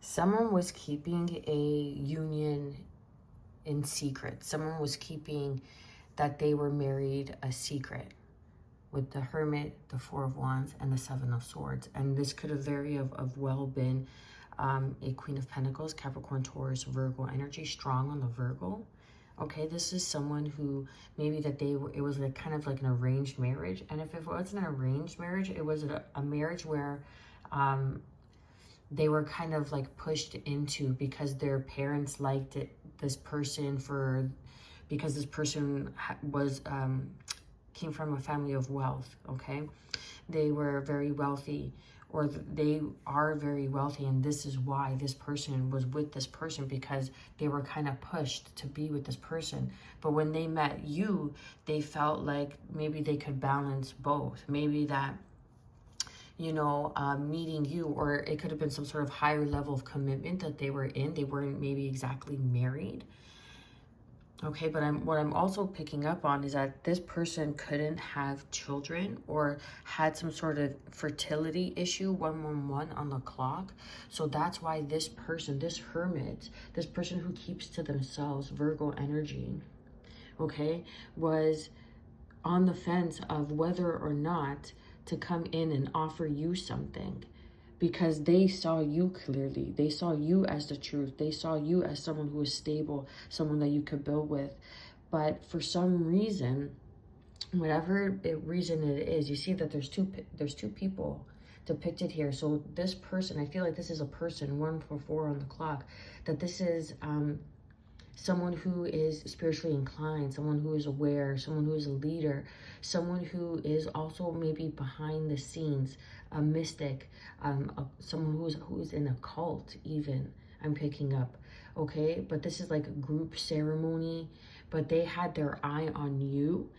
Someone was keeping a union in secret. Someone was keeping that they were married a secret with the Hermit, the Four of Wands, and the Seven of Swords. And this could have very well been a Queen of Pentacles, Capricorn, Taurus, Virgo energy, strong on the Virgo. Okay, this is someone who maybe that it was like kind of like an arranged marriage. And if it wasn't an arranged marriage, it was a marriage where they were kind of like pushed into because their parents liked this person because this person was came from a family of wealth. Okay, they were very wealthy, or they are very wealthy, and this is why this person was with this person, because they were kind of pushed to be with this person. But when they met you, they felt like maybe they could balance both. Maybe that, you know, meeting you, or it could have been some sort of higher level of commitment that they were in. They weren't maybe exactly married. Okay, but what I'm also picking up on is that this person couldn't have children or had some sort of fertility issue, 111 on the clock. So that's why this person, this hermit, this person who keeps to themselves, Virgo energy, okay, was on the fence of whether or not to come in and offer you something, because they saw you clearly. They saw you as the truth. They saw you as someone who is stable, someone that you could build with. But for some reason, whatever reason it is, you see that there's two people depicted here. So this person, I feel like this is a person, 144 on the clock, that this is someone who is spiritually inclined, someone who is aware, someone who is a leader, someone who is also maybe behind the scenes, a mystic, someone who is in a cult even, I'm picking up, okay? But this is like a group ceremony, but they had their eye on you.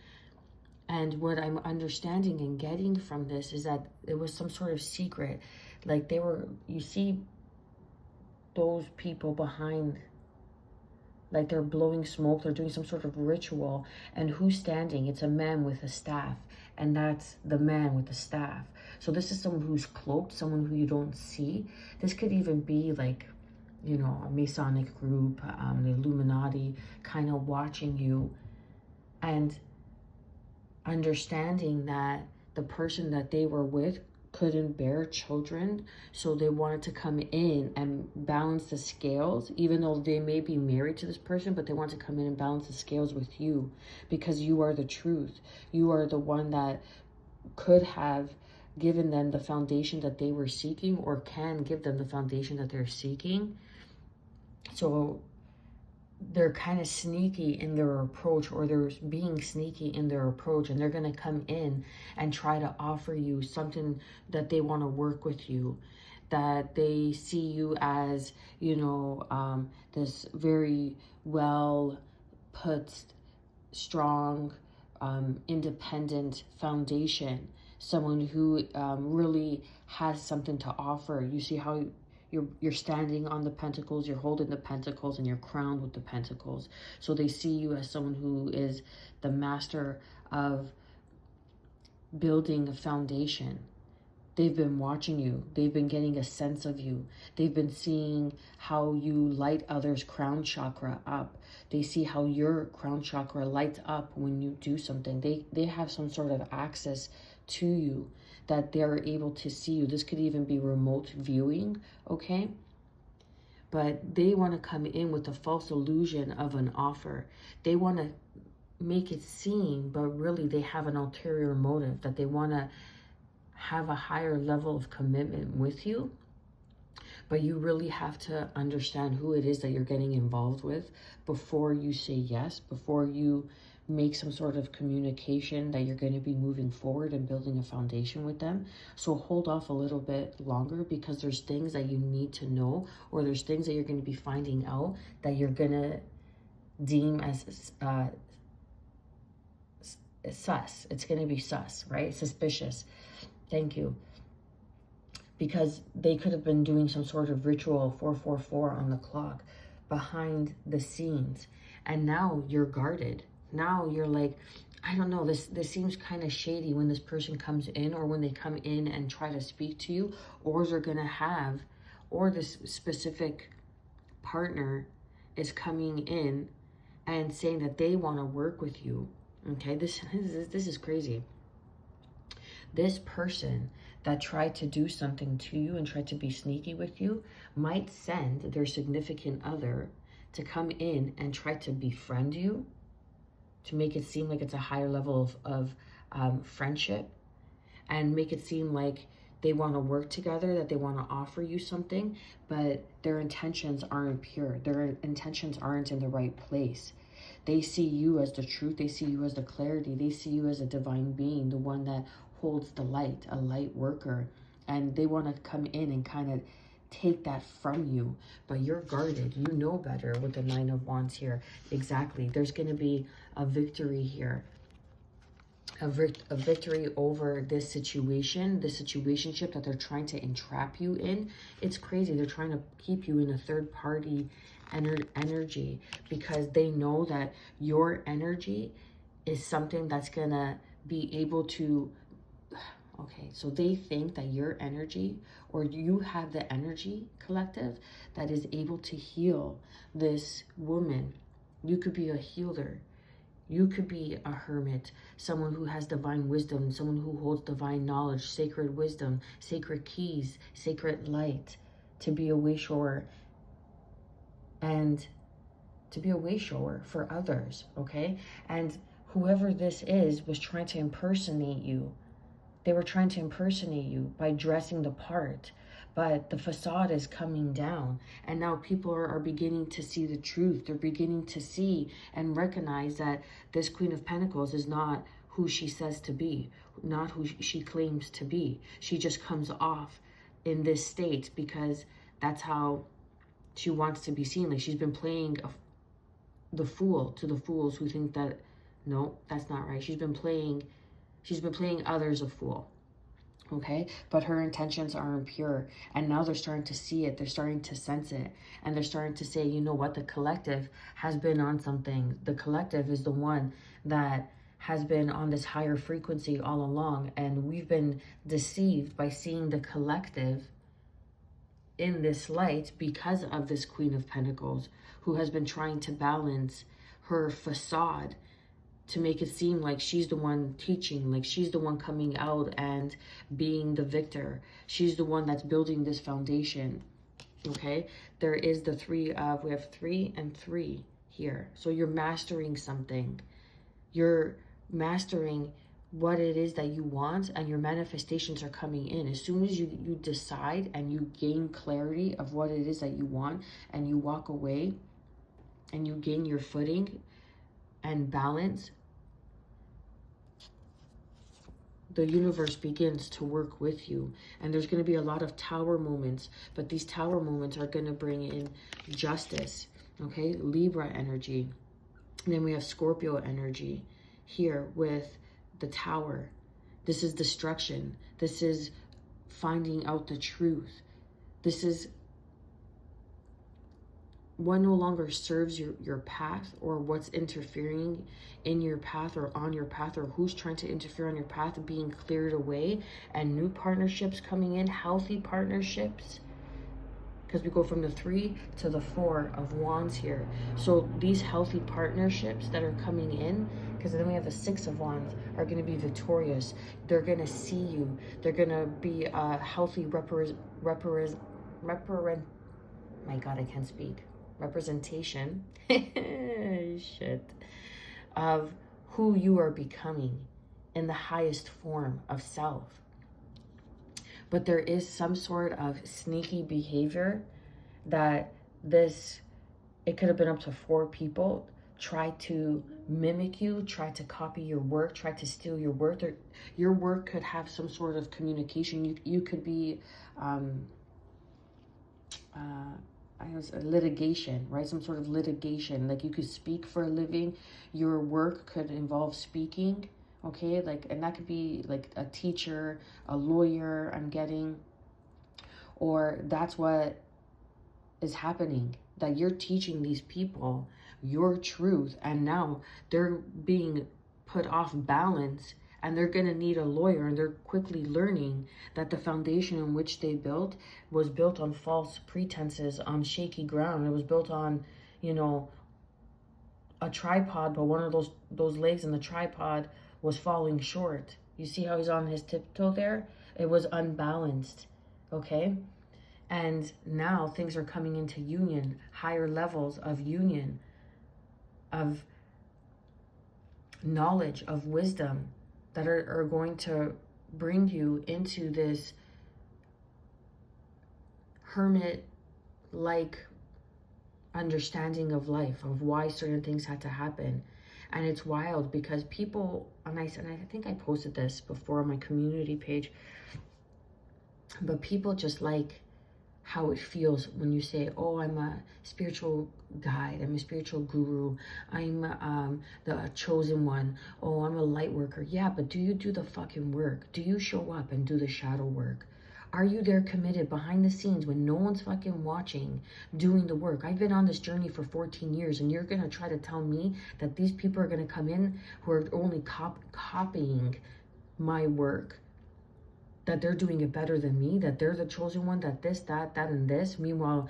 And what I'm understanding and getting from this is that it was some sort of secret. Like you see those people behind, like they're blowing smoke, they're doing some sort of ritual, and who's standing? It's a man with a staff, and that's the man with the staff. So this is someone who's cloaked, someone who you don't see. This could even be like, you know, a Masonic group, the Illuminati, kind of watching you and understanding that the person that they were with couldn't bear children, so they wanted to come in and balance the scales, even though they may be married to this person, but they want to come in and balance the scales with you, because you are the truth. You are the one that could have given them the foundation that they were seeking, or can give them the foundation that they're seeking. So they're kind of sneaky in their approach, or they're being sneaky in their approach, and they're going to come in and try to offer you something that they want to work with you, that they see you as, you know, this very well put, strong, independent foundation, someone who really has something to offer. You see how you're standing on the pentacles, you're holding the pentacles, and you're crowned with the pentacles. So they see you as someone who is the master of building a foundation. They've been watching you. They've been getting a sense of you. They've been seeing how you light others' crown chakra up. They see how your crown chakra lights up when you do something. They have some sort of access to you, that they're able to see you. This could even be remote viewing, okay? But they want to come in with a false illusion of an offer. They want to make it seem, but really they have an ulterior motive, that they want to have a higher level of commitment with you. But you really have to understand who it is that you're getting involved with before you say yes, before you make some sort of communication that you're going to be moving forward and building a foundation with them. So hold off a little bit longer, because there's things that you need to know, or there's things that you're going to be finding out that you're going to deem as sus. It's going to be sus, right? Suspicious. Thank you. Because they could have been doing some sort of ritual, 444 on the clock, behind the scenes. And now you're guarded. Now you're like, I don't know, this seems kind of shady when this person comes in, or when they come in and try to speak to you, or or this specific partner is coming in and saying that they want to work with you. Okay, this is crazy. This person that tried to do something to you and tried to be sneaky with you might send their significant other to come in and try to befriend you, to make it seem like it's a higher level of friendship, and make it seem like they want to work together, that they want to offer you something, but their intentions aren't pure. Their intentions aren't in the right place. They see you as the truth. They see you as the clarity. They see you as a divine being, the one that holds the light, a light worker. And they want to come in and kind of take that from you. But you're guarded. You know better with the Nine of Wands here. Exactly. There's going to be a victory here. A victory over this situation, this situationship that they're trying to entrap you in. It's crazy. They're trying to keep you in a third party energy because they know that your energy is something that's gonna be able to, okay, so they think that your energy, or you have the energy, collective, that is able to heal this woman. You could be a healer. You could be a hermit, someone who has divine wisdom, someone who holds divine knowledge, sacred wisdom, sacred keys, sacred light, to be a way shower and to be a way shower for others, okay? And whoever this is was trying to impersonate you. They were trying to impersonate you by dressing the part, but the facade is coming down, and now people are beginning to see the truth. They're beginning to see and recognize that this Queen of Pentacles is not who she says to be, not who she claims to be. She just comes off in this state because that's how she wants to be seen. Like she's been playing the fool to the fools who think that, no, that's not right. She's been playing others a fool. Okay, but her intentions are impure, and now they're starting to see it, they're starting to sense it, and they're starting to say, you know what, the collective has been on something. The collective is the one that has been on this higher frequency all along, and we've been deceived by seeing the collective in this light because of this Queen of Pentacles, who has been trying to balance her facade to make it seem like she's the one teaching, like she's the one coming out and being the victor. She's the one that's building this foundation, okay? There is the we have 3 and 3 here. So you're mastering something. You're mastering what it is that you want, and your manifestations are coming in. As soon as you decide and you gain clarity of what it is that you want, and you walk away and you gain your footing and balance, the universe begins to work with you. And there's going to be a lot of tower moments, but these tower moments are going to bring in justice, okay? Libra energy. And then we have Scorpio energy here with the tower. This is destruction. This is finding out the truth. This is what no longer serves your path, or what's interfering in your path or on your path, or who's trying to interfere on your path being cleared away, and new partnerships coming in, healthy partnerships, because we go from the 3 to the 4 of Wands here. So these healthy partnerships that are coming in, because then we have the 6 of Wands, are going to be victorious. They're going to see you. They're going to be a healthy my God, I can't speak. Representation shit, of who you are becoming in the highest form of self. But there is some sort of sneaky behavior that it could have been up to 4 people try to mimic you, try to copy your work, try to steal your work. Your work could have some sort of communication. You could be a litigation, right? Some sort of litigation. Like you could speak for a living. Your work could involve speaking, okay? Like, and that could be like a teacher, a lawyer, I'm getting, or that's what is happening, that you're teaching these people your truth, and now they're being put off balance And they're going to need a lawyer, and they're quickly learning that the foundation in which they built was built on false pretenses, on shaky ground. It was built on, you know, a tripod, but one of those legs in the tripod was falling short. You see how he's on his tiptoe there? It was unbalanced, okay? And now things are coming into union, higher levels of union, of knowledge, of wisdom, that are going to bring you into this hermit-like understanding of life, of why certain things had to happen. And it's wild because people, and I think I posted this before on my community page, but people just like how it feels when you say, oh, I'm a spiritual guide, I'm a spiritual guru, I'm the chosen one, oh, I'm a light worker. Yeah, but do you do the fucking work? Do you show up and do the shadow work? Are you there committed behind the scenes when no one's fucking watching, doing the work? I've been on this journey for 14 years, and you're going to try to tell me that these people are going to come in who are only copying my work, that they're doing it better than me, that they're the chosen one, that this, that, and this. Meanwhile,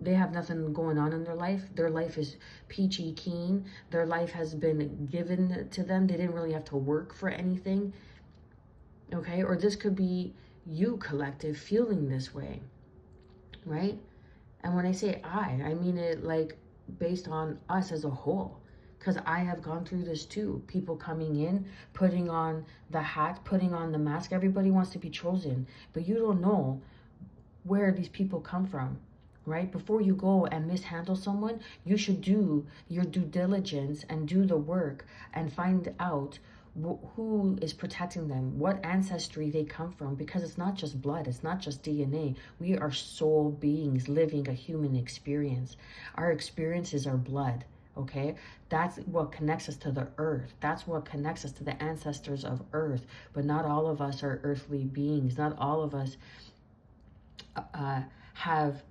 they have nothing going on in their life. Their life is peachy keen. Their life has been given to them. They didn't really have to work for anything. Okay? Or this could be you, collective, feeling this way, right? And when I say I mean it like based on us as a whole, because I have gone through this too. People coming in, putting on the hat, putting on the mask. Everybody wants to be chosen, but you don't know where these people come from, right? Before you go and mishandle someone, you should do your due diligence and do the work and find out who is protecting them, what ancestry they come from, because it's not just blood, it's not just DNA. We are soul beings living a human experience. Our experiences are blood, okay? That's what connects us to the earth. That's what connects us to the ancestors of earth. But not all of us are earthly beings. Not all of us have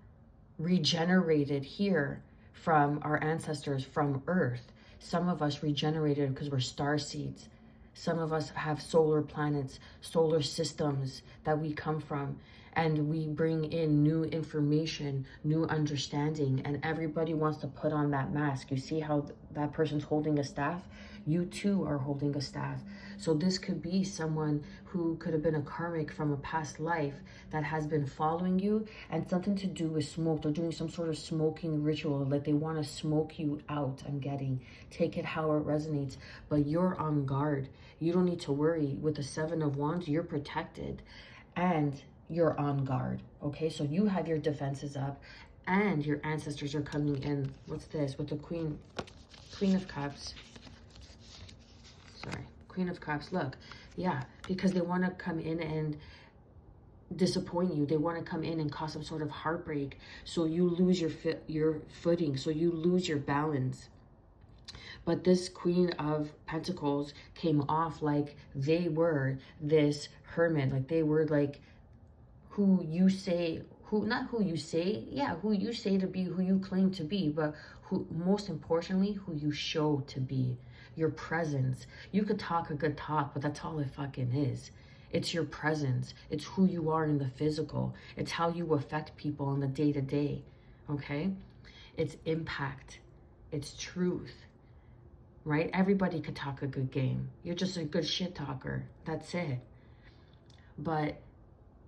regenerated here from our ancestors from earth. Some of us regenerated because we're star seeds. Some of us have solar planets, solar systems that we come from, and we bring in new information, new understanding, and everybody wants to put on that mask. You see how that person's holding a staff? You too are holding a staff. So this could be someone who could have been a karmic from a past life that has been following you, and something to do with smoke. They're doing some sort of smoking ritual, like they want to smoke you out. I'm getting, take it how it resonates, but you're on guard. You don't need to worry. With the 7 of Wands, you're protected and you're on guard. Okay, so you have your defenses up and your ancestors are coming in. What's this with the Queen of Cups? Sorry, Queen of Cups. Look, yeah, because they want to come in and disappoint you. They want to come in and cause some sort of heartbreak, so you lose your footing, so you lose your balance. But this Queen of Pentacles came off like they were this hermit, like they were like who you say, not who you say, yeah, who you say to be, who you claim to be, but who, most importantly, who you show to be. Your presence. You could talk a good talk, but that's all it fucking is. It's your presence. It's who you are in the physical. It's how you affect people on the day-to-day, okay? It's impact. It's truth, right? Everybody could talk a good game. You're just a good shit talker. That's it. But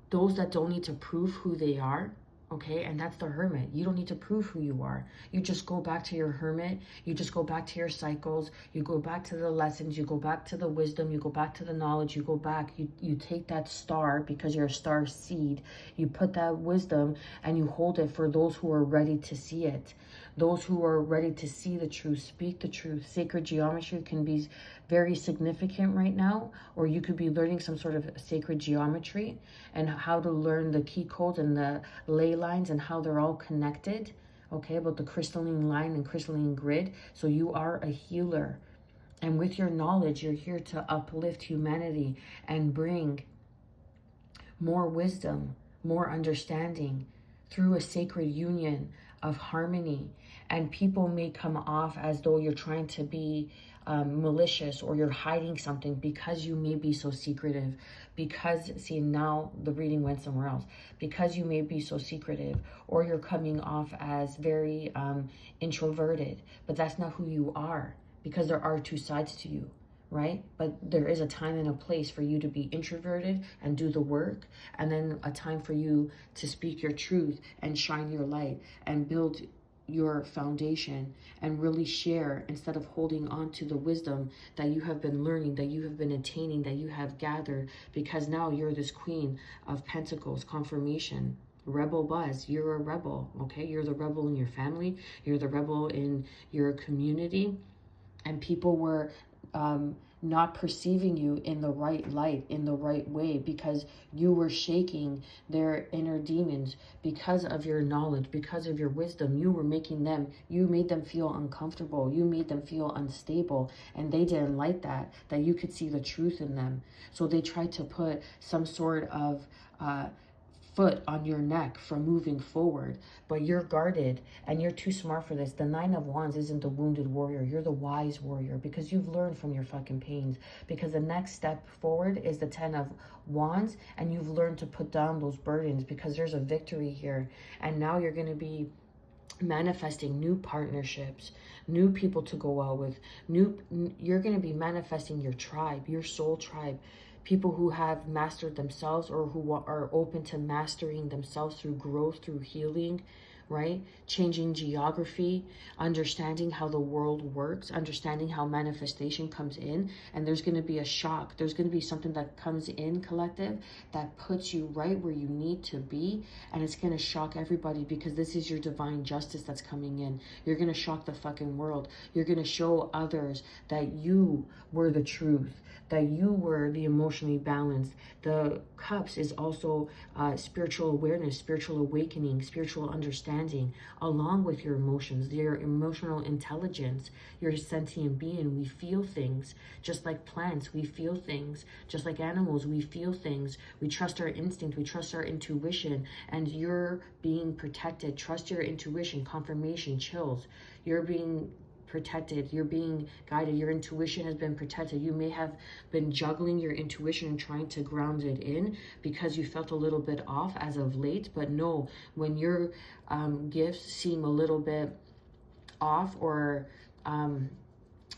those that don't need to prove who they are, okay, and that's the hermit. You don't need to prove who you are. You just go back to your hermit. You just go back to your cycles. You go back to the lessons. You go back to the wisdom. You go back to the knowledge. You go back. You take that star, because you're a star seed. You put that wisdom and you hold it for those who are ready to see it. Those who are ready to see the truth, speak the truth. Sacred geometry can be very significant right now, or you could be learning some sort of sacred geometry and how to learn the key codes and the ley lines and how they're all connected, okay, about the crystalline line and crystalline grid. So you are a healer, and with your knowledge, you're here to uplift humanity and bring more wisdom, more understanding through a sacred union of harmony. And people may come off as though you're trying to be malicious, or you're hiding something because you may be so secretive. Because, see, now the reading went somewhere else. Because you may be so secretive, or you're coming off as very introverted, but that's not who you are, because there are two sides to you, right? But there is a time and a place for you to be introverted and do the work, and then a time for you to speak your truth and shine your light and build your foundation and really share, instead of holding on to the wisdom that you have been learning, that you have been attaining, that you have gathered, because now you're this Queen of Pentacles, confirmation. Rebel buzz, you're a rebel, okay? You're the rebel in your family, you're the rebel in your community, and people were not perceiving you in the right light, in the right way, because you were shaking their inner demons because of your knowledge, because of your wisdom. You made them feel uncomfortable, you made them feel unstable, and they didn't like that you could see the truth in them. So they tried to put some sort of foot on your neck from moving forward, but you're guarded and you're too smart for this. The Nine of Wands isn't the wounded warrior, you're the wise warrior, because you've learned from your fucking pains. Because the next step forward is the Ten of Wands, and you've learned to put down those burdens, because there's a victory here. And now you're going to be manifesting new partnerships, new people to go out with, you're going to be manifesting your tribe, your soul tribe, people who have mastered themselves, or who are open to mastering themselves through growth, through healing, right? Changing geography, understanding how the world works, understanding how manifestation comes in. And there's going to be a shock. There's going to be something that comes in, collective, that puts you right where you need to be. And it's going to shock everybody, because this is your divine justice that's coming in. You're going to shock the fucking world. You're going to show others that you were the truth, that you were the emotionally balanced. The Cups is also spiritual awareness, spiritual awakening, spiritual understanding, along with your emotions, your emotional intelligence. You're a sentient being. We feel things. Just like plants, we feel things. Just like animals, we feel things. We trust our instinct. We trust our intuition. And you're being protected. Trust your intuition. Confirmation, chills. You're being protected, you're being guided, your intuition has been protected. You may have been juggling your intuition and trying to ground it in because you felt a little bit off as of late, but no, when your gifts seem a little bit off, or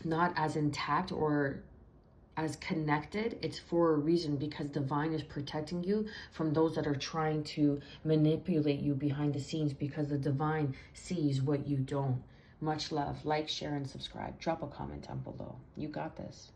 not as intact or as connected, it's for a reason, because divine is protecting you from those that are trying to manipulate you behind the scenes, because the divine sees what you don't. Much love. Like, share, and subscribe. Drop a comment down below. You got this.